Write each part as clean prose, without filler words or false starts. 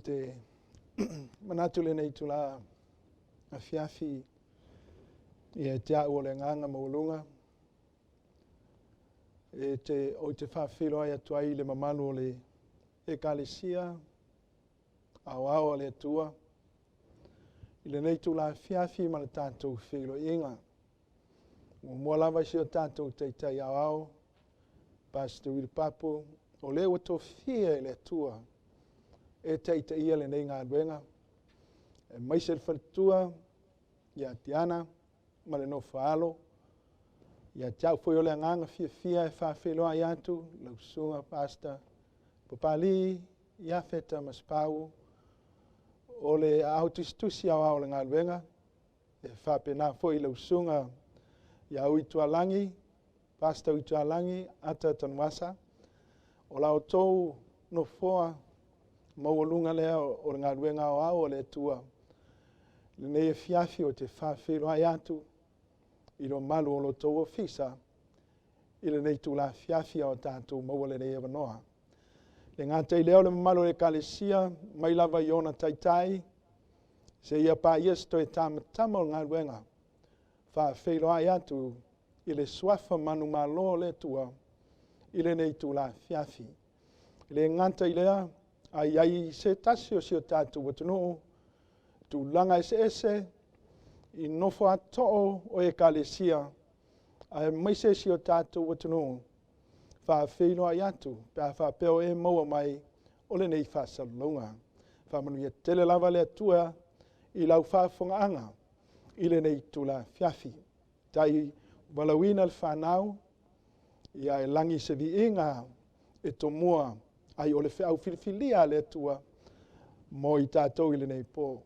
te manatu le nei tula Afiafi e te au o le nganga maulunga. E te o te whawhiro ai atu ai le mamalu o le ekalesia, au au le atua. I le nei tula Afiafi ma le tātou whiro inga. Mua lava si o tātou teitai au au, Pastor Wilpapo, o le wato fia i le atua. E teita ia le nei ngā duenga. E maise le whalitua, ia tiana, ma le no whaalo. Ia tiau foi o le nganga fia e whawhiloa i atu, lau sunga Pastor Papali, Iafeta, Masipa'u, o le autistusi au le ngā duenga. E whapena foi lau sunga ia uitua langi, Pastor uitua langi, ata tanuasa. O lau tou no Foa Vaeluaga lea o le galuega ao o le atua. Lenei Afiafi o te whawhiroa ai atu i lo malu o lo tou ofisa i lenei tula Afiafi o tātou maua lenei awanoa. Le ngata i leo le malu le kalesia, mai lava i ona taitai, se ia pa iesto e tamatama o galuega. Whawhiroa ai atu i le swafa manu malo le atua i lenei tula Afiafi. Le ngata i lea, ai se tasi o si o tātou watunuu, tu langa ese, i nofo ato'o o e kalesia, ai maise si o tātou watunuu, whawhiroa ai atu, pia whapeo e maua mai o le nei whasalunga. Whamanu ia tele lava le atua i lau whafongaanga i le nei tula Afiafi. Tai walawina le whanau, ia e langi se vi inga e tomua ai o le wheau whiliwhilia le atua mo i tātou i le nei pō.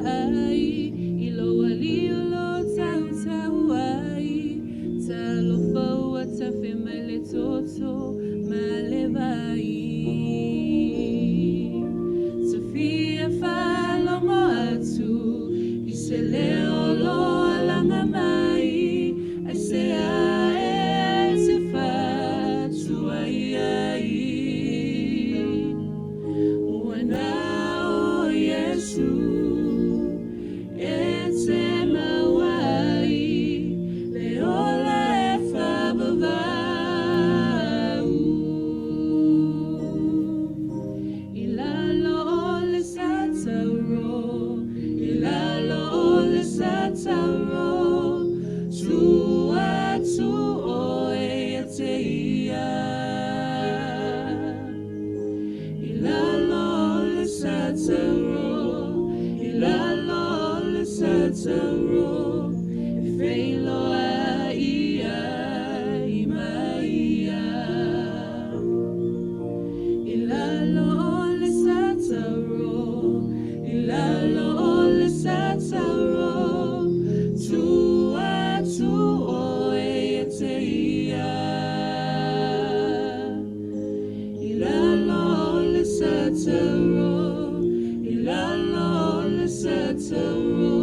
Ai, ilo ali, ilo tau tau ai. satauro, ilalo le satauro, Veloa ia imaia, ilalo le satauro, ilalo le satauro, tua tu'e te ia, ilalo le satauro, ilalo le satauro,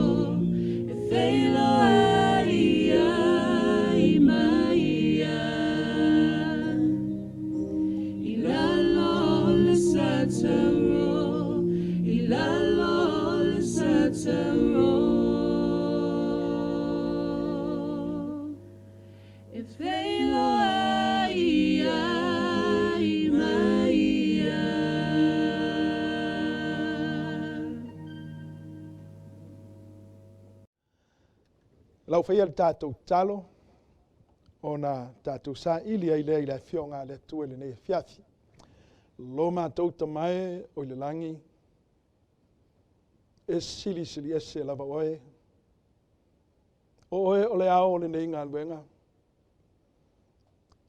Veloa ia imaia, ilalo le satauro, ilalo le satauro, Veloa ia imaia. Lau whaia le tātou talo, o nā tātou sā ili ai lea i le whionga le tua le nei Afiafi. Lo mātou tamae o le langi, e sili ese lava oe. O oe o le ao o le nei ngā luenga.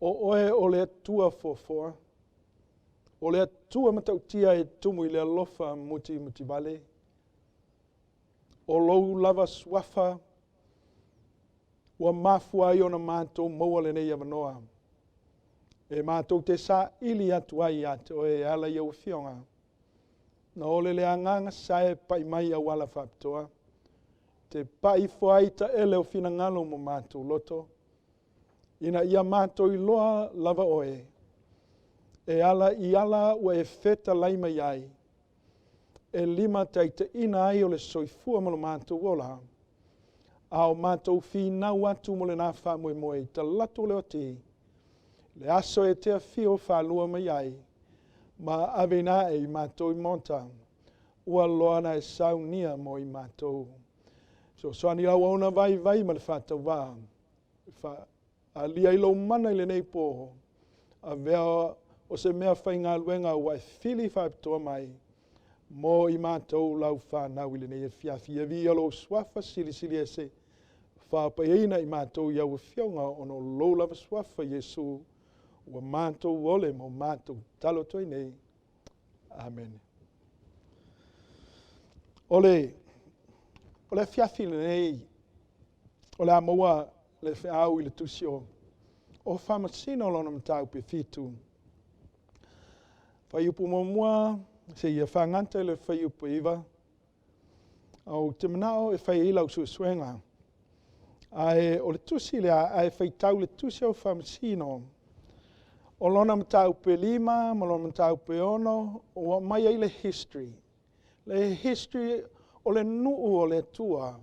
O oe o le tua fofoa. O le tua matautia e tumu i le alofa muti vale. O lou lava swafa, ua mafua ai ona mātou maua le nei avanoa. E mātou te sā ili atu ai ate o e ala iau whionga. Na ole le anganga sae pai mai au ala whaptoa. Te pai fuai ta ele o fina ngalo mo mātou loto. Ina ia mātou i loa lava oe. E ala i ala ua e feta laima iai. E lima tai te ina ai o le soifua mo le mātou ola. Ao mātou whinau atu mo le nā whamoe moe, ta latu leo te. Le aso e te whio whalua mai ai, ma avena e i mātou i monta, ua loana e saunia mo i mātou. So soani au ona vai ma le whātau wā, a lia ilo mana i le nei pōho, a vea o se mea whai ngā luenga ua e whili whaptoa mai, mo i mātou lau whanau i le nei e Afiafi. E vi alo swafa sili e se whapaeina i mātou iau e whionga ono lo lava swafa Yesu ua mātou ole mo mātou talo toi nei. Amen. Ole Afiafi le nei, ole a maua le whiau i le tusio, o whamasino lona matau pe fitu. Whaiupu mamua, se ia whanganta le whaiupu iwa, au te manao e whai ilau suenga. Ai o le tusi lea, ai whai tau le tusi o whamasino, o lona matau pe 5, ma lona matau pe 6, o mai ai le history. Le history o le nuu o le tua,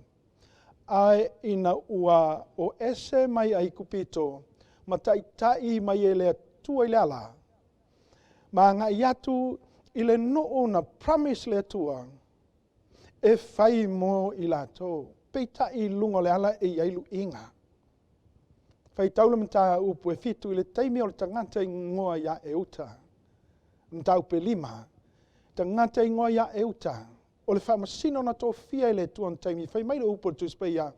ai ina ua o ese mai ai kupito, ma tai mai e le tua i le ala. Ma ngā iatu i le nuu na promise le tua, e whai mo i lato, pei tai lunga le ala e iailu inga. Whai taula mta upu e fitu i le teimi o le tangata i ngoa ia e uta. Mta upe 5, tangata i ngoa ia e uta. O le whamasino na tō fia i le tuan teimi, whai mai le upu tu speia.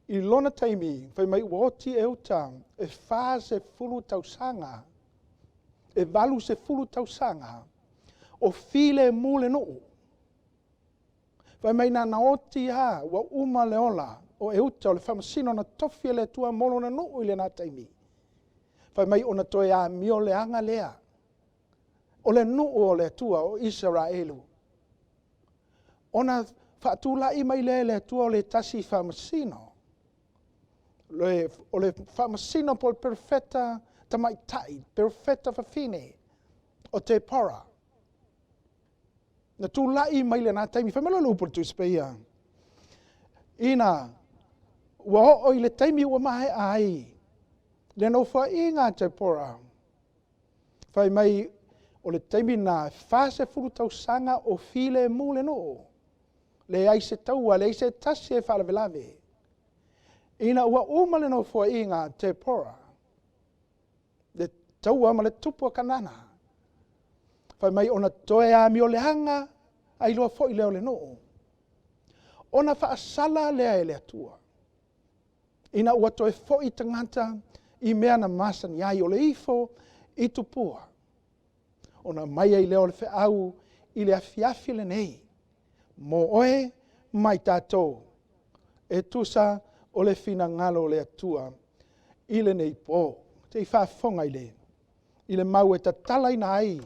I lona teimi, whai mai uoti e uta, e wha se fulu tausanga, e valu se fulu tausanga, o file mule nuu. Whai mai na naoti ha, wa uma le ola, o e uta o le whamasino na tofi le tua molo na nuu i le nā teimi. Whai mai ona toe a mio le anga lea. O le nuu o le tua o Israelu. Ona whaatulai mai le tua o le tasi whamasino. O le whamasino po le perfeta tamaitai, perfeta whawhine, o te para. Na tūlai mai le nā taimi, whamelo lupo tu speia. Ina, ua o i le taimi ua mahe ai, le no wha i ngā te pora. Whai mai, o le taimi nā whase furu tau sanga o file mule no. Le aise taua, le aise tasi e whalavelave. Ina ua uma le no wha i ngā te pora. Le taua ma le tupua kanana. Whai mai ona toe a mi o le hanga, ai loa fo i leo le noo. Ona whaasala lea e le atua. Ina ua toe fo i tangata i mea na masani ai o le ifo i tupua. Ona mai ai leo le whiau i le afiafi le nei. Mo oe mai tātou. E tusa o le fina ngalo le atua i le nei po. Te i whaafonga i le. I le mau e tatala ina ai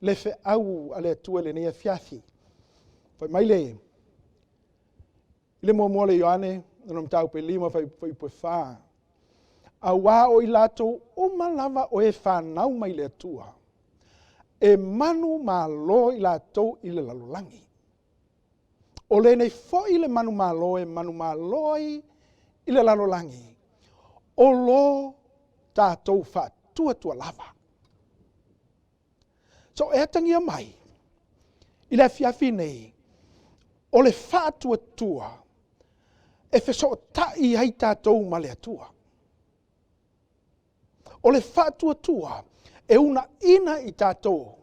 le whiau a le atua le nei afiafi. Whai mai le. I le mua le Ioane, nam tau pe lima whai pue whaa. A wā o i lato o malava o e whanau mai le atua. E manu malo i lato i le lalolangi. O le nei fo i le manu malo e manu malo i le lalolangi. O lo tātou wha tua lava. So e atangia mai, i le afiafi nei, o le wha tua, e wheso tai ai tātou ma le atua. O le wha tua, e una ina i tātou.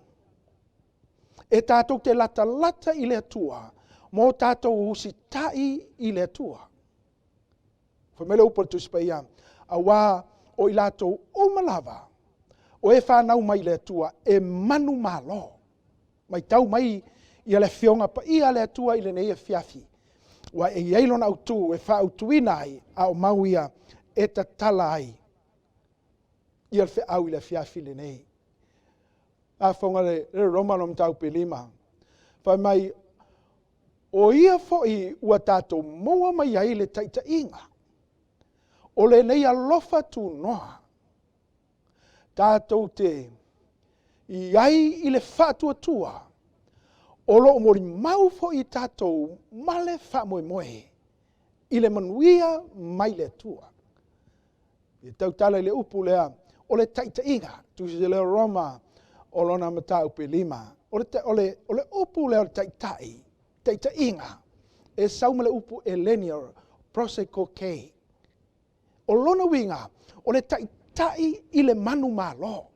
E tātou te lata i le atua, mo tātou usi tai i le atua. Whamele upo tu spaia, a wā o i lātou o malava, o e whanau mai le atua, e manu malo. Mai tau mai i ale fionga pa i ale atua i le nei e fiafi. Wa e yeilon au tu, e wha au tuina ai, a o mauia e tatala ai. I al au i le fiafi le nei. A whonga le romanom tau pe lima. Whai mai, o ia fo i ua tātou moa mai ai le taita inga. O le nei alofa tu noa. Tātou te i ai i le whātua. O lo mori mau fo i tātou male wha moe. I le manuia mai le tua. I tau tala i le upu lea o le taita inga. Tu se le Roma o lona matau pe lima. O le upu lea o le taitai. Taita inga. E sauma le upu e linear proseko kei. O lona winga, o le taitai i le manu malo.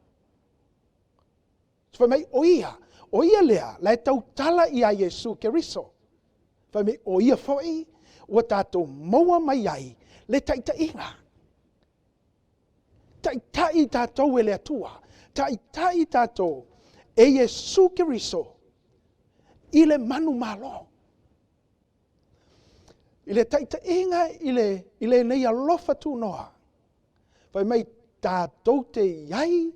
So mai o ia lea, la e tau tala i a Yesu Keriso. Whai mai o ia foi, ua tātou maua mai ai, le taitainga. Taitai tātou e le atua, taitai tātou e Yesu Keriso, i le manu malo. I le taitainga i le nei alofa tu noa. Whai mai tātou te iai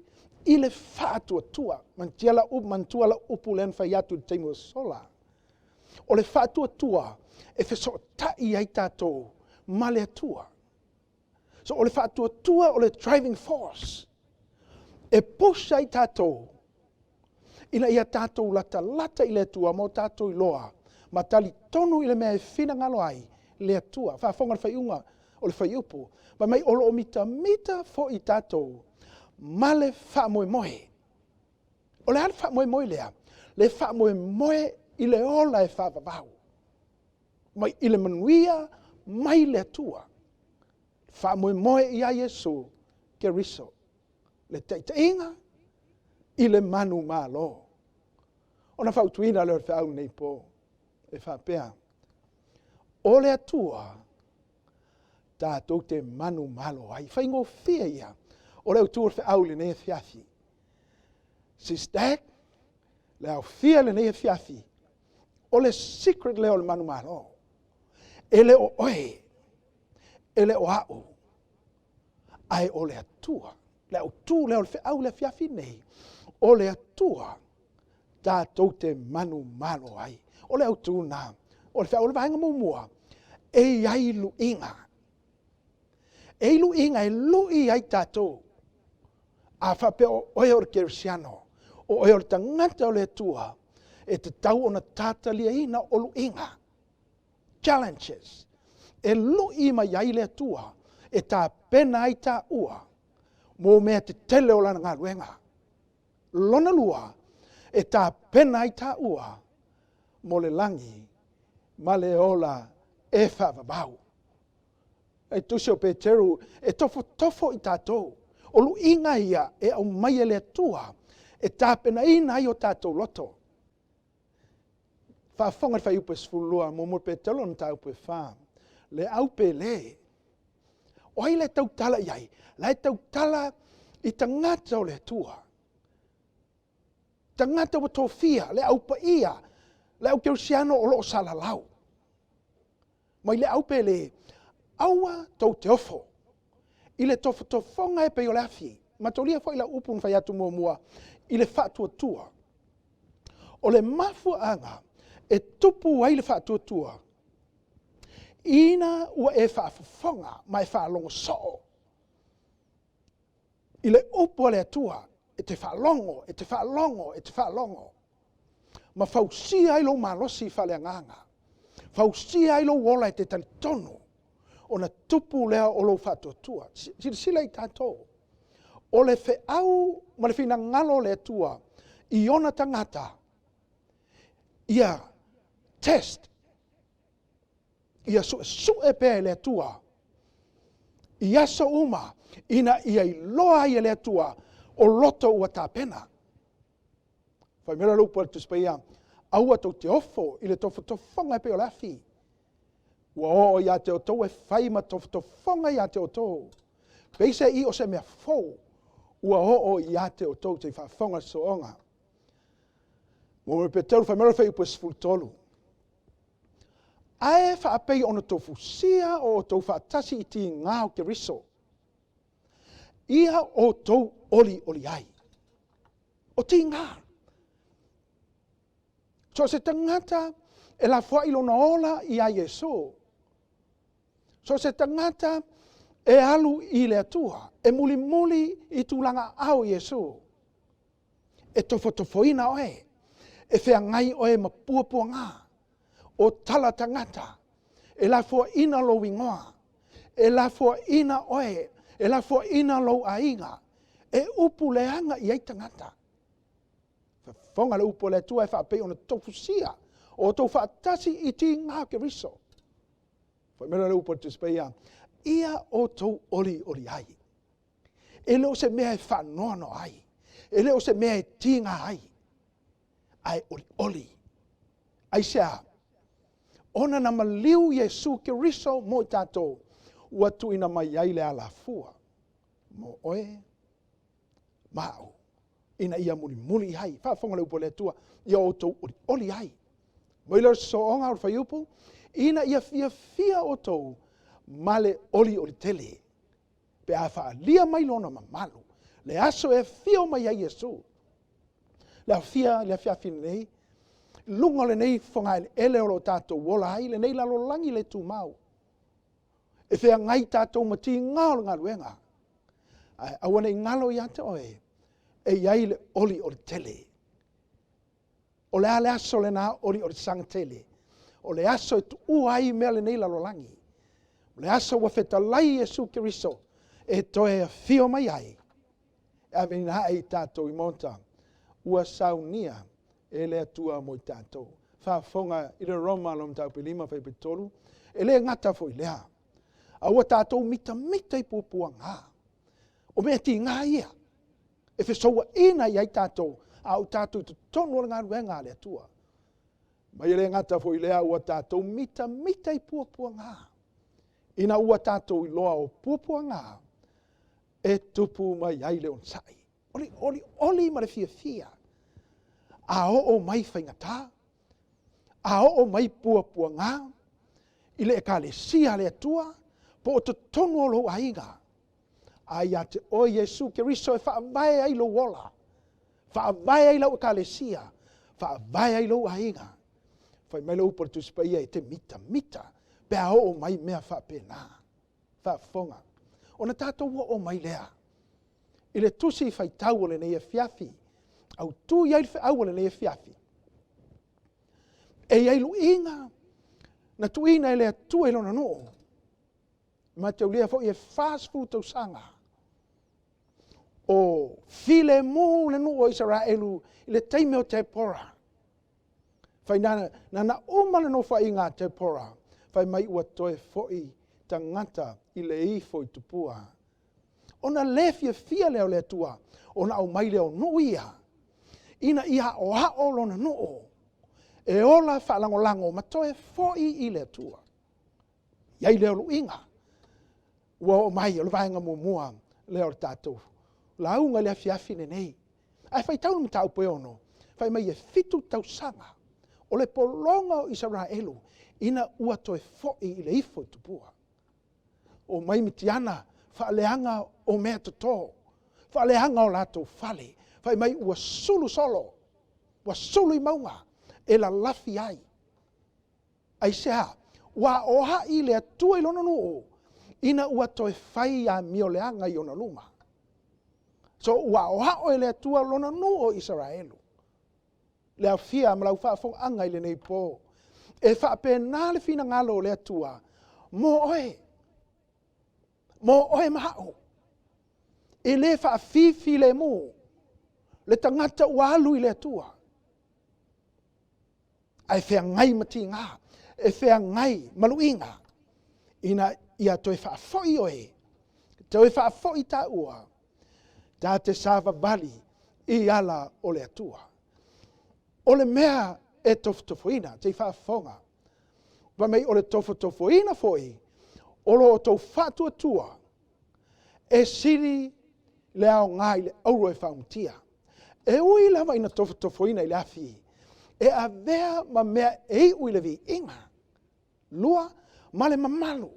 i le whātua. Mantuala upu len whai atu te mua sola. O le whātua e wheso tai ai tātou ma le atua. So o le whātua o le driving force. E push ai tātou. Ina ia tātou lata i le atua mo tātou i loa. Ma tali tonu i le mea e whina ngalo ai. Le atua, whaafonga le whaiunga o le whaiupu. Ma mai olo o mita fo i tātou, ma le wha moe. O le hana wha moe lea, le wha moe i le ola e wha vavau. Mai i le manuia, mai le atua. Wha moe i a Yesu, Keriso. Le taitainga, i le manu malo. Ona whautuina le o whau nei po, e whapea. O le atua, tātou te manu malo ai. Whaingo whia ia, o leo tūr whaau le nei fiafi. SISDAC, leo whia le nei fiafi. O le secret leo le manu malo. E le o oe, e le o au. Ai o le atua, leo tū leo le whaau le fiafi nei. O le atua, tātou te manu malo ai. O leo tū nā. O le whaole vaenga mua, e ai luinga. E luinga e lui ai tātou. A whape o oe o kerisiano, o oe o tangata o le tua, e te tau o na tātalia ina o luinga. Challenges. E lui mai ai le tua, e tā pena ai tā ua, mō mea te tele o lana ngā ruenga. Lona lua, e tā pena ai tā ua, mō le langi, ma le ola e whavabau. E tusio Peteru, e tofo i tātou. O lu inga ia e au mai e le atua, e tāpena ina i o tātou loto. whaafonga whai upe sfulua, mo pe talo na tau pe wha. Le au pe le. O hai le tau tala iai, le tau tala i tangata o le tua. Tangata wa tofia, le au pa ia, le au kersiano o loo salalau. Mai le au pe le, aua tau te ofo. I le tofonga e pe o le afi. Matolia fo i la upun whai atu mua, i le whaatua tua. O le mafu anga, e tupu ai le whaatua tua. Ina ua e whaafonga, mai whaalongo soo. I le upu le atua, e te whaalongo, e te whaalongo, e te whaalongo. Ma whausia i lo malosi whale anganga. Whausia i lo wola e te talitonu. O na tupu lea o lo whaatua tua. Sila i tātou. O le au, ma le whina ngalo le atua, i ona tangata, ia test, ia su e pe le atua, ia so uma, ina ia i loa ia le atua, o loto ua tāpena. Whai mera lupa tu spaia, aua tau te ofo, i le tofonga pe o lafi. Ua o ia te o tau e whai ma tofonga ia te o tau. Peise i o se mea fou, ua o ia te o tau te whaafonga soonga. Mo me pe tau whai mera whai upa sfultolu. Ae whaapei ona tofu sia o tau whaatasi i ti ngāo ke riso. Ia o tau oli ai. O ti ngā. So se tangata e la fua ilona ola i a Yesu. So se tangata e alu i le atua. E muli i tūlanga au Yesu. E tofoina oe. E whea ngai oe ma puapua ngā. O tala tangata. E la fua ina lo wingoa. E la fua ina oe. E la fua ina lo ainga. E upu leanga i ai tangata. Whonga le upu le tua e whaapei ona tofusia. O tau whaatasi i ti ngā ke riso. Whaimera le upu te speia. Ia o tau oli ai. E leo se mea e whanono ai. E leo se mea e tinga ai. Ai oli. Ai sea. Ona na maliu Yesu ke riso mo tātou. Ua tu ina mai ai le ala fua. Mo oe. Mau. Ina ia muli hai. Whaafonga le upo le tua. Ia o tau oli ai. Moila soonga o whaiupu. Ina ia fia o tau. Male oli tele. Pe a whaalia mai lona mamalu. Le aso e fia mai ai Yesu. Le fia fina nei. Lunga le nei whonga ele o lo tātou wola ai. Le nei lalo langi le tu mau. E whea ngai tātou mati ngao ngā ruenga. Awana i ngalo i ate oe. E iai le oli tele. O le ale aso le nā oli sanga tele. O le aso e tu uai mea le nei lalo langi. O le aso wa whetalai Yesu Kiriso. E toe a fio mai ai. E a vina ai tātou i monta. Ua saunia e le atua mo i tātou. Whaafonga i le Roma lom tau pelima whai petolu. E le ngata fo i lea. Aua tātou mita i pupua ngā. O mea ti ngā ia. E whesoua ina i ai tātou. Au tātou i tonu o ngā ruenga le atua. Mai le ngata fo i lea ua tātou mita i pupua ngā. Ina ua tātou i loa o pupua ngā. E tupu mai ai le onsai. Oli ma le fia. A o mai whaingata. A o mai pupua ngā. I le ka le sia le atua. Po o te tonu o lo aiga. Ai a te o Yesu Kiriso e whaavai ai lo wola. Whaavai ai lau ka le sia. Whaavai ai lo aiga. Whai mai lo upar tu spaia e te mita. Pe a o mai mea whapena. Whaafonga. O na tātou o mai lea. I le tusi whai tau o le nei e fiafi. Au tu iai au o le nei e fiafi. E iai lu inga. Na tu ina e lea tu e lona noo. Ma te ulia fo i e fast food tau sanga. O file mu le noo Israelu i le teime o te pora. Whai nana umana no whai ngā te pora. Whai mai ua toe foi tangata i le ifo i tupua. Ona le fia leo le tua. Ona au mai leo nuia. Ina ia o hao lona noo. E ola whaalangolango matoe fo'i i le atua. Iai leo luinga. Ua o mai o le vaenga mua leo le tātou. Launga le afiafi nei. Ai whai tau mtau pe ono. Whai mai e fitu tau sanga. O le polonga o Israelu. Ina ua toe fo'i i le ifo tupua. O mai mitiana whaaleanga o mea toto. Whaaleanga o latou fale. Whai mai ua sulu solo. Ua sulu i maunga. E la lafi ai. Ai sea. Wa oha i le atua i lona nuu. Ina ua toe whai a mioleanga i ona luma. So ua oha o le atua lona nuu o Israelu. Le afia malau whaafong anga i le nei po. E whaapena le fina ngalo le atua. Mo oe. Mo oe mahao. E le whaafifi le mu. Le tangata ualu i le atua. Ai whea ngai mati ngā. E whea ngai maluinga. Ina ia toi whaafoi oe. Toi whaafoi ta ua. Ta te sava bali i ala o le atua. O le mea e tofotofoina, te whaafonga. Wa mei o le tofotofoina foi. O lo tau whaatua tua. E siri le ao ngai le auro e whauntia. E ui lava ina tofotofoina i le afi. E a vea ma mea e ui le vi inga. Lua male mamalu.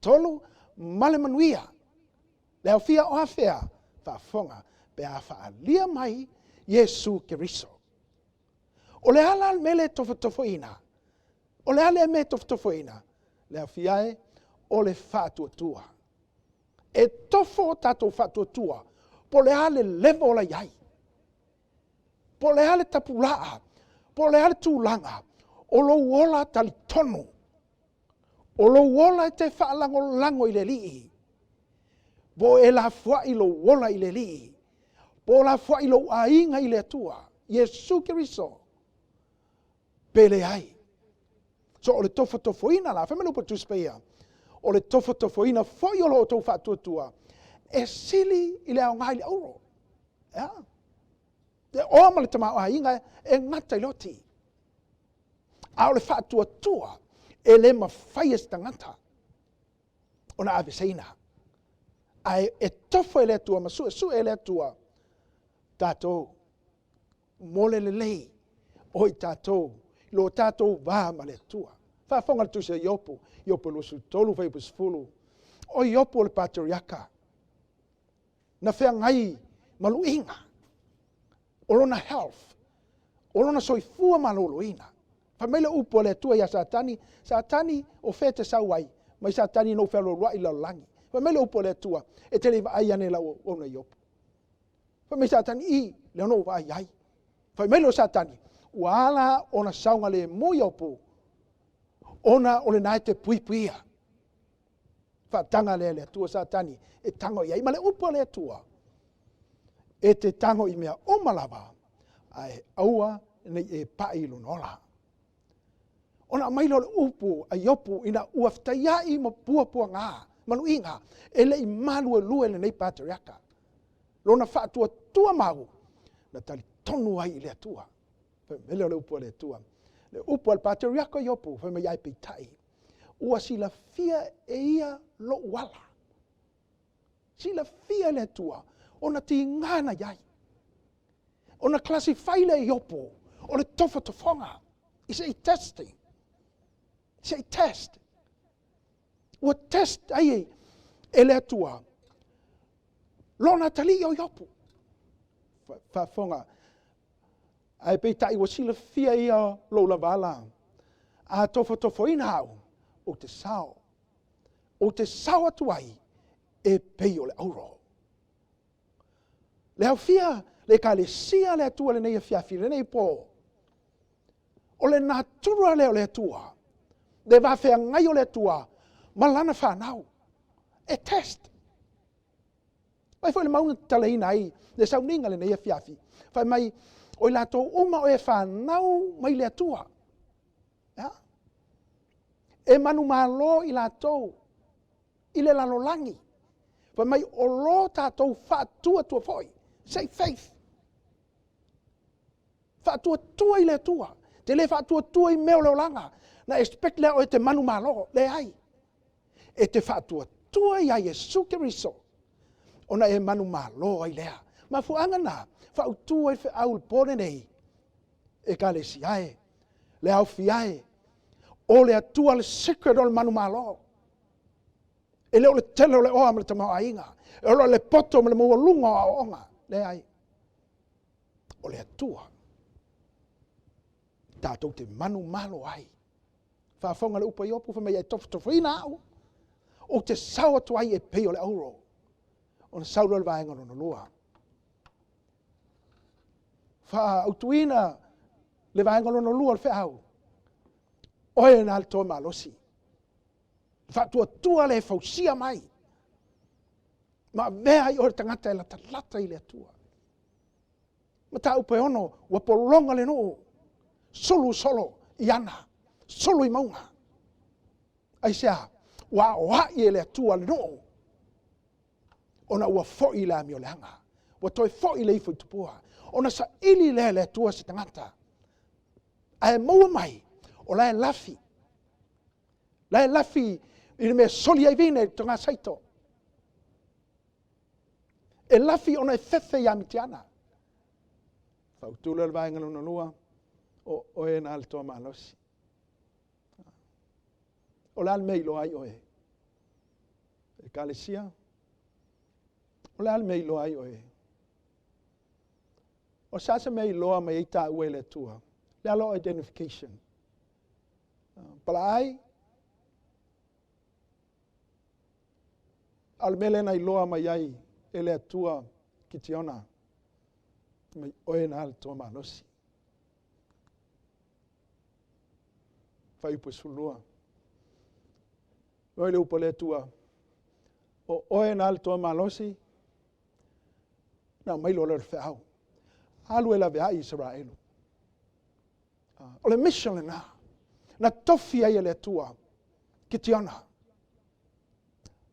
Tolu male manuia. Le au fia o hafea. Whaafonga. Pe a whaalia mai Yesu Keriso. O le ala me le tofotofoina. O le ala me tofotofoina. Le au fiae o le whaatua tua. E tofo tatou whaatua tua. Po le ale levo la iai. Po le ale tapulaa. Po le ale tūlanga. O lo uola tali tonu. O lo uola e te whaalango lango i le lii. Po e la fua i lo uola i le lii. Po la fua i lo ainga i le atua. Yesu Keriso. Pele ai. So o le tofotofoina la. Whamelu pa tuspeia. O le tofotofoina foi o lo tau whaatuatua. E sili i le au ngai le auro. Ja. Te oma le tamau ainga e ngata i loti. A o le whaatuatua. E le mawhai es tangata. O na aviseina. Ai e tofo e le atua. Ma su e le atua. Tātou. Mole le lei. Oi tātou. Lo tātou vā ma le atua. Whaafonga le tuse iopo. Iopo lo su tolu whai pusfulu. O iopo le patriaka. Na whea ngai maluinga. O lona health. O lona soifua maloloina. Whamaile upo le atua ia satani. Satani o whete sauai. Mai satani no whelo rua i laulangi. Whamaile upo le atua. E te lewa ai ane lau o na iopo. Whamaile satani i le ono wa ai ai. Whamaile o satani. Wala ona saunga le mo iopo. Ona o le nai te puipuia. Whaatanga le atua satani. E tango iai. Ma le upo le atua. E te tango i mea o malava. Ai aua nei e pai lunola. Ona mailo le upo a iopo ina uaftaia i mo pua ngā. Manu inga. E le i malu e lue le nei patriaka. Lona whaatua tua mau. Na tali tonu ai i le atua. Mele o le upo le atua. Le upo al patriaka iopo. Whema iai peitai. Ua sila fia e ia lo wala. Sila fia le atua. Ona ti ngana iai. Ona classify le iopo. O le tofotofonga. It's a testing. It's a test. Ua test ai e le atua. Lona tali o iopo. Whaafonga. Ai peitai ua sila fia ia lo lavala. A tofotofoina hau. O te sao. O te sao atuai. E pei o le auro. Le au fia, le ka le sia le atua le nei afiafi, le nei po. O le natura leo le atua. Le wawhea ngai o le atua. Malana whanau. E test. Wai fwoi le maunga talaina ai, le sauninga le nei afiafi. Wai mai, o i lato uma o e whanau mai le atua. Ja? E manu malo i lato. I le lalolangi. Wai mai, o lo tātou whaatua tua foi. Say faith. Whaatua tua i le tua. Te le whātua i meo leo langa. Na expect leo e te manu malo, le ai. E te whātua i a Yesu Keriso. Ona e manu malo ai lea. Ma fuanga na, whautua i au pone nei. E ka le siae, le au fiae. O le atua le secret o le manu malo. E leo le tele o le oa me le tamau ainga. E o le poto me le mua lunga o onga. Le ai. O le atua. Tātou te manu malo ai. Whaafonga le upa i opu, whamei e tofu ina au. O te sau atu ai e peo le auro. O na sauro le vaenga no lua. Whaautuina le vaenga no lua le whiau. Oe na le toa malosi. Whaatua le fausia mai. Ma mea i ore tangata e lata i le atua. Ma tā upa ono, wapolonga le noo. Solo i ana. Solo i maunga. Ai sea, wa oa i le atua le noo. Ona ua foi la mi o le hanga. Wa toi foi le ifo i tupua. Ona sa ili le atua si tangata. Ai maua mai, o la e lafi. La e lafi, i me soli ai vine tonga saito. E lafi ona e fefe ya mitiana. Fautula le vaenga no lua. O e na altoa malosi. O la mei lo ai oe. E kalesia. O la mei lo ai oe. O sasa mei loa mai ita ue le tua. Le alo identification. Pala ai. Al mele na iloa mai ai. E le tua kitiona. Mai oe na altoa malosi. Fai upo sulua. Oe le upo le tua. O oe na altoa malosi. Na mai lo le whiau. Alu e la vea Israelu. O le mission le na. Na tofi ai le tua. Kitiona.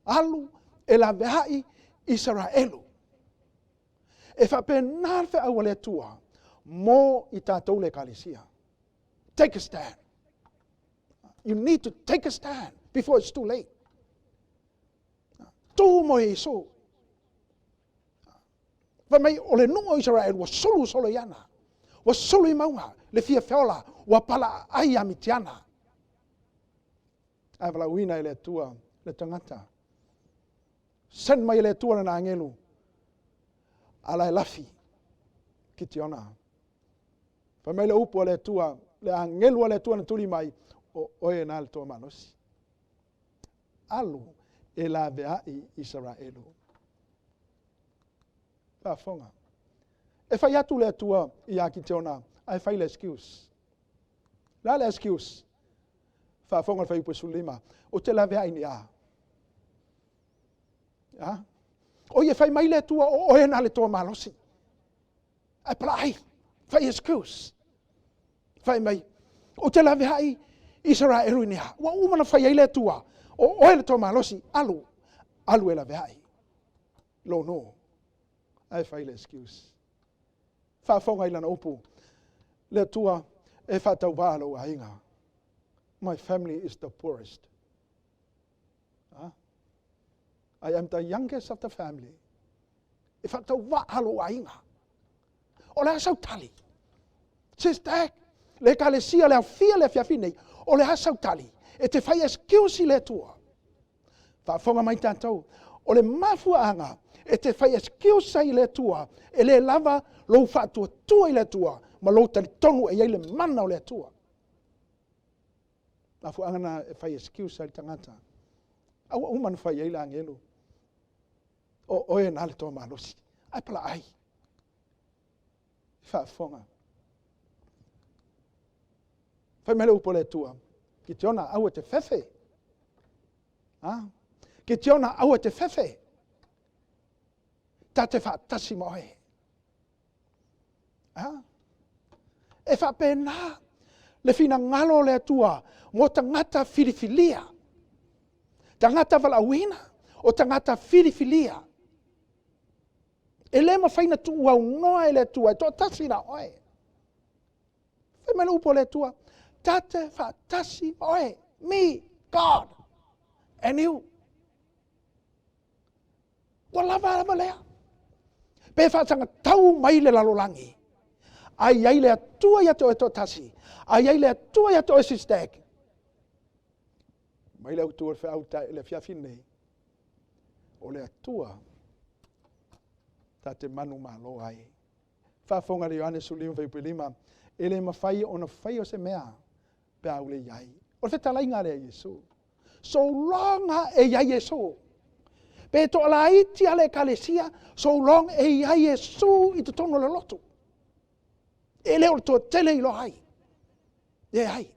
Alu e la vea Israelu. E whape nā whiau le tua. Mō i tātou le kalesia. Take a stand. You need to take a stand before it's too late. Tū mo e so. Whamei o le nungo Israel wa solo iana. Wa solo i maunga. Le fia whiola. Wa pala ai amitiana. Ai wala uina i le tua. Le tangata. Sen mai le tua na angelu. Ala e lafi. Kitiona. Whamei le upo le tua. Le angelu le tua na tuli mai. O e na altoa malosi. Alu e la vea i Israelu. Whafonga. E whai atu le atua i a ki te ona, ai whai le excuse. La le excuse. Whafonga le whai upo sulima. O te la vea i ni a. O i e whai mai le atua o e na le toa malosi. Ai pala ai. Whai excuse. Whai mai. O te la vea i Israelu i ni a. Wa umana whai ai le atua. O e le toa malosi. Alu e la vea i. Lo no. Ai whai le excuse. Whaafonga i lana upu. Le tua e whatau wālo a inga. My family is the poorest. I am the youngest of the family. E whatau wālo a inga. O le asau tali. SISDAC. Le kalesia le awhia le fiafi nei. O le asau tali. E te whai excuse i le tua. Whaafonga mai tātou. O le mafuanga. E te whai excuse i le tua. E le lava lou whaatua tua i le tua. Ma lou tali tonu e le mana o le tua. Mafuanga na e whai excuse i tangata. Awa umana whai eila angelu. O e nale toa malosi. Ai pala ai. Whaafonga. Whai mele upo le tua. Ki te ona au e te whewhe. Ki te ona au e te whewhe. Ta te whaatasi moe. E whapena. Le fina ngalo le tua. Mo tangata filifilia. Tangata valawina. O tangata filifilia. E le ma whaina tu au noa e le tua. E toa tasi na oe. Whai mai upo le tua. Tate whaatasi oe. Me, God, and you. Wa lava lea. Pe whaatanga tau mai le lalolangi. Ai ai le atua ia to e to tasi. Ai ai le atua ia to e SISDAC. Mai le autua le whaauta le fiafine nei. O le atua. Ta te manu malo ai. Whaafonga le Ioane Sulimu Whaipilima. Ele mawhai o na whai o se mea. Pe au le iai. O le whetalai ngā le Yesu. So longa e iai Yesu. Pe to ala iti ale kalesia. So long e iai Yesu i te tono le lotu. E leo to tele i lo hai. E hai.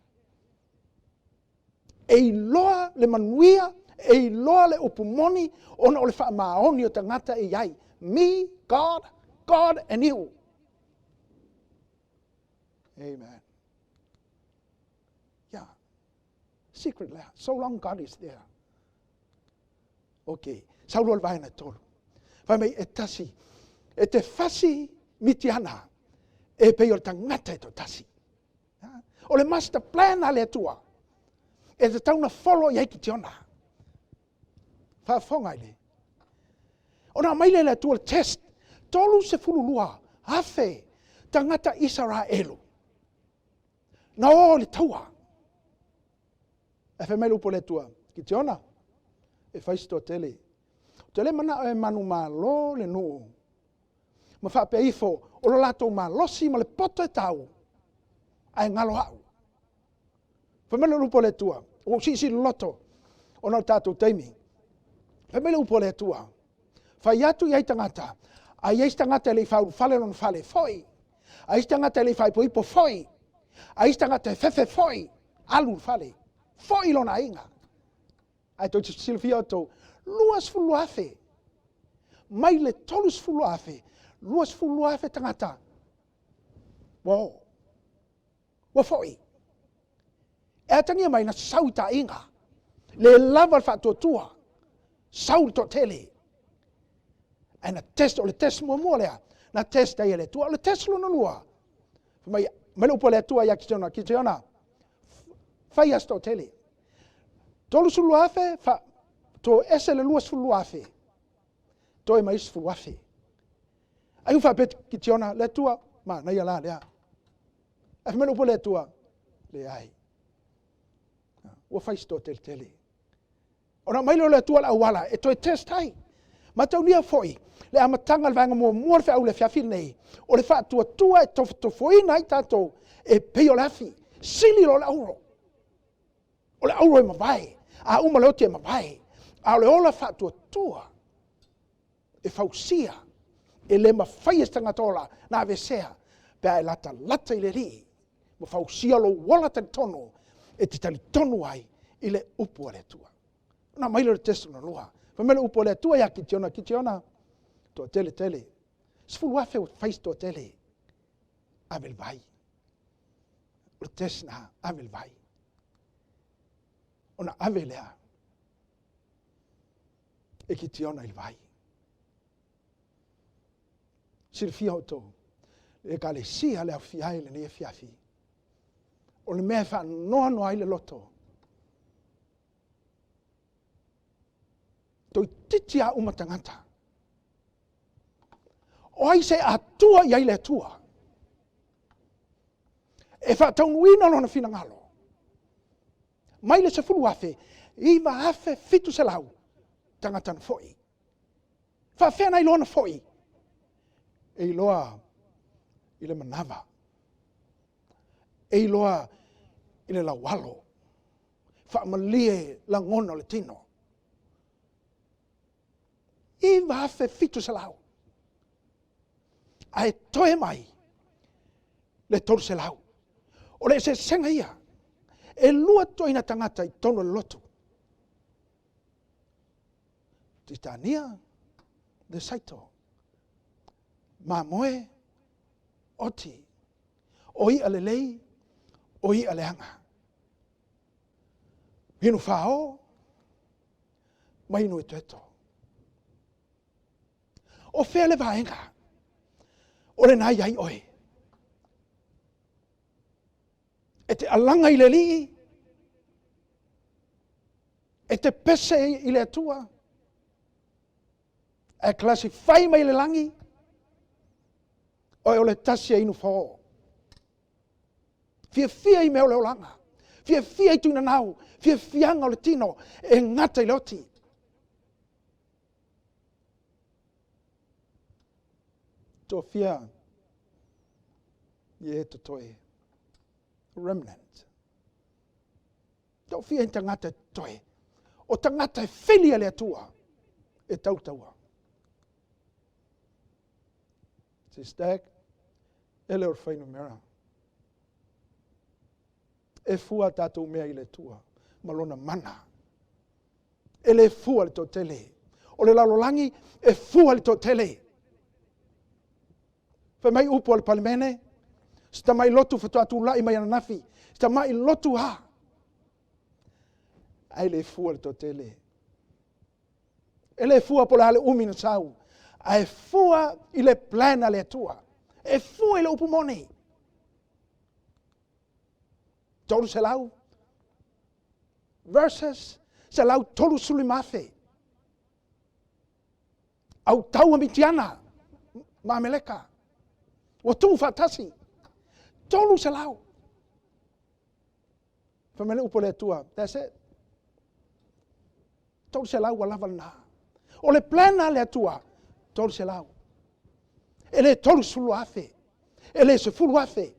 E loa le manuia. E loa le upumoni. Ona o le wha maoni o tangata e iai. Me, God, God and you. Amen. Yeah. Secret laugh. So long God is there. Okay. Sauro al vaina tolu. Vai mai e tasi. E te fasi mitiana. E pe o tangata e to tasi. O le master plan ale tua. E te tauna follow iai ki tiona. Whaafonga ile. Ona mai le tua test. Tolu se fululua. Hafe. Tangata Israelu. Na o le taua. E whai mai lupo le tua. Ki tiona. E whaisto tele. Tele mana e manu malo le nuu. Ma wha pe ifo. O lo lato ma losi ma le poto e tau. Ai ngalo hau. Whai mai lupo le tua. O si loto. O nau tātou teimi. Whai mai lupo le tua. Whai atu iai tangata. Ai eis tangata le whau fale lon fale foi. Ai tangata le whai po ipo foi. Ai tangata fefe foi. Alu fale. Foi lona inga. Ai tau silfia to. Luas fulu afe. Mai le tolus fulu afe. Luas fulu afe tangata. Wow. Wa foi. E atangia mai na sauta inga. Le lava whatua tua. Sau to tele. E na test o le test mua lea. Na test ai le tua. O le test luna lua. Mai upo le tua ia ki te ona. Whai asto tele. Tolu sulu afe. To ese le luas fulu afe. To e mais fulu afe. Ai ufa pet ki te ona. Le tua. Ma na ia la lea. E mai upo le tua. Le ai. Ua whai sto tele. Ora mai le tua la wala. E to e test hai. Ma tau nia foi. Le amatanga le vanga mua fe au le fiafi nei. O le wha tua e to foi nai tatou. E peo lafi. Sili lo le auro. O le auro e mawai. A uma leoti e mawai. A le ola wha tua. E fausia. E le mawhai estanga tola. Na avesea. Pea e lata i le ri. Ma fausia lo wala tani tono. E te tali tonu ai. I le upu le tua. Na mai le testo na lua. Famele upo le tua ya ki tiona. To tele. Sfulu afe o fais to tele. Avel vai. O tesna avel vai. Ona avelea. E ki tiona il vai. Silfia o to. E ka le sia le afiai le ne fiafi. O le mea fa no ai le loto. Toi titia umatangata. O ai se atua iai le atua. E wha taunuina lona fina ngalo. Mai le se fulu afe. Iwa afe fitu se lau. Tangatana foi. Wha whena i lona foi. E iloa i le manava. E iloa i le lawalo. Wha malie la ngono le tino. Iwa afe fitu se lau. Ai toe mai. Le toru se lau. O le se senga ia. E lua toina tangata i tono le lotu. Titania. De saito. Mamoe. Oti. Oi ale lei. Oi ale hanga. Hinu whao. Mainu e tueto. O whele vaenga. O le nai ai oe. e te alanga i le lii, e te pese i le atua, e klasifai mai le langi, o le tasi inu fō. Fia i meo leo langa, fia i tuina nau, fianga o le tino, e ngata i loti. Tō fia, i e to toi, remnant. Tō fia i tangata toi, o tangata e whilia le atua, e tautaua. SISDAC, e leo whainu mera. E fua tātou mea i le tua, malona mana. E le fua le tō tele. O le lalolangi, e fua le tō tele. Wha mai upo le palimene, sta mai lotu whatuatu lai mai ananafi, sta mai lotu ha. Ai le fua le tō tele. E le fua po le hale umina sau. Ai fua i le plana le tua. E fua i le upumoni. Tolu se lau. Verses se lau tolu suli mafe. Au tau amitiana. Mameleka. O tu fatasi. Tolu se lau. Famele upo le tua. That's it. Tolu se lau walava na. O le plana le tua. Tolu se lau. Ele tolu sulu afe. Ele se fulu afe.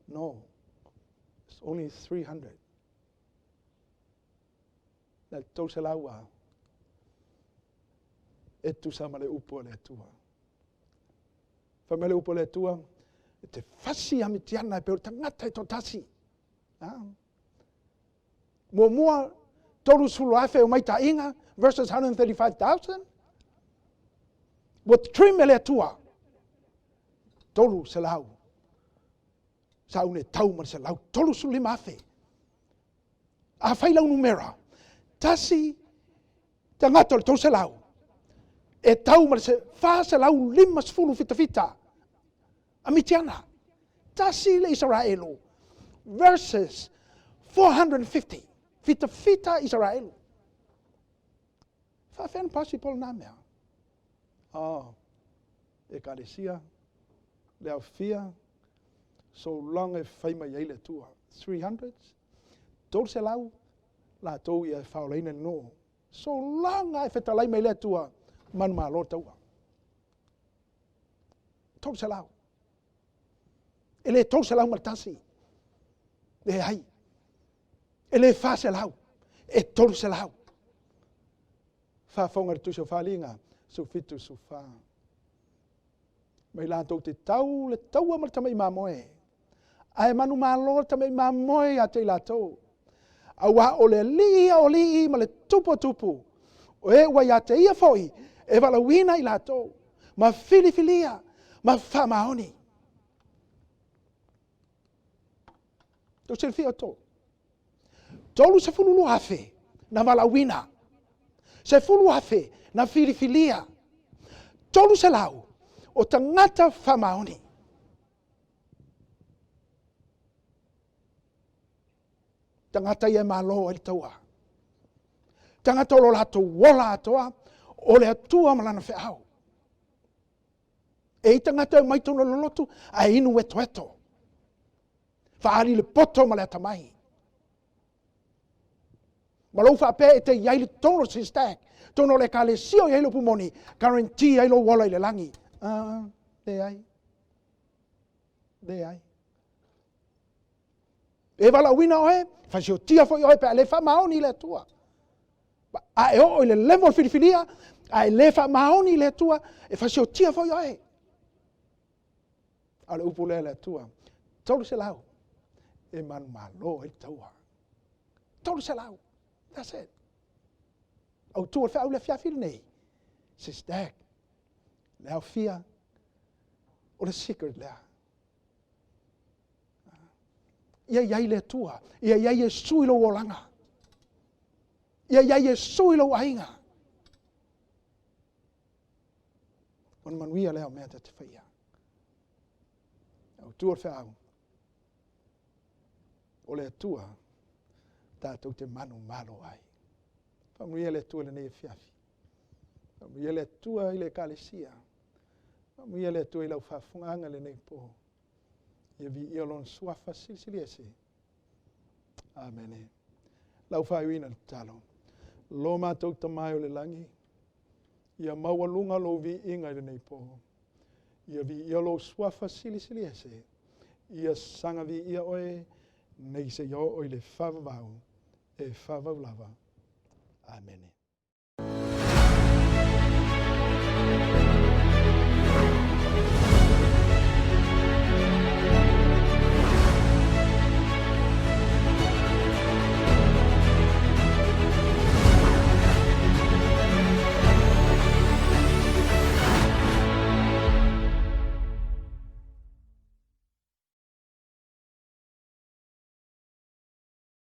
No. It's only 300. That tolu se lau a. E tu sama le upo le tua. Famele upo le tua. E te fasi amitiana e peo tangata e totasi. Mua tolu sulu afe o mai ta inga. Verses 135,000. What trim ele tua. Tolu se lau. Sa une tau mar se lau. Tolu suli mafe. A whai lau numera. Tasi tangata le tolu se lau. E tau mar se wha se lau limas fulu fita fita. Amitiana. Tasi le Israelu. Verses 450. Fita fita Israelu. Wha when pasi pol nā mea. Ekalesia, leo fia, so long e whaima i eile tua. 300s. Tol se lau, la tau i e whaoleina no. So long e whetalai mai le tua, manu maa lo taua. Tol se lau. Ele tol se lau martasi. E hai. Ele wha se lau. E tol se lau. Wha whonga tu se whalinga. So fitu so wha. Mai la tau te tau, le taua mar tamai mamoe. Ai manu malo tamai mamoe a te la tau. Awa o le li ma le tupu. O e wai a te ia foi, e wala wina i la tau. Ma filifilia, ma wha maoni. Tau se fia to. Tolu se fululu hafe, na wala wina. Se fulu hafe, na filifilia. Tolu se lau. O tangata whamaoni. Tangata ia malo e taua. Tangata o lo lato wola atoa, o le atua malana whiau. E tangata e maitono lo lotu, a inu eto. Whaari le poto ma le atamai. Malau whape e te iaile tono SISDAC, tono le kale sio iaile pumoni, guarantee iaile wola i le langi. De ai. E wala wina oe, whasio tia fo i oe, pe le wha maoni le tua. A e o le level filifilia, a e le wha maoni le tua, e whasio tia fo i oe. A le upu le tua. Tolu se lau. E manu malo e taua. Tolu se lau. That's it. Au tua wha au le whiawhiri nei. SISDAC. Leo fia. O le secret lea. Ia iai le tua. Ia iai e suilo o langa. Ia iai e suilo o ainga. Ona manuia leo mea te whaia. Au tua wha au. o le atua, tātou te manu malo ai. Whamuia le atua le nei fiafi. Whamuia le atua i le kalesia. Whamuia le atua i lau whafunganga le nei po. Ia vi i alon suafa silisili ese. Amen. Lau whaiwina talo. Lo mātou tamai o le langi. Ia mawalunga lo vi inga le nei po. Ia vi i alo suafa silisili ese. Ia sanga vi ia oe. Nei se yo o i le whavavau. E whavaulava. Amen.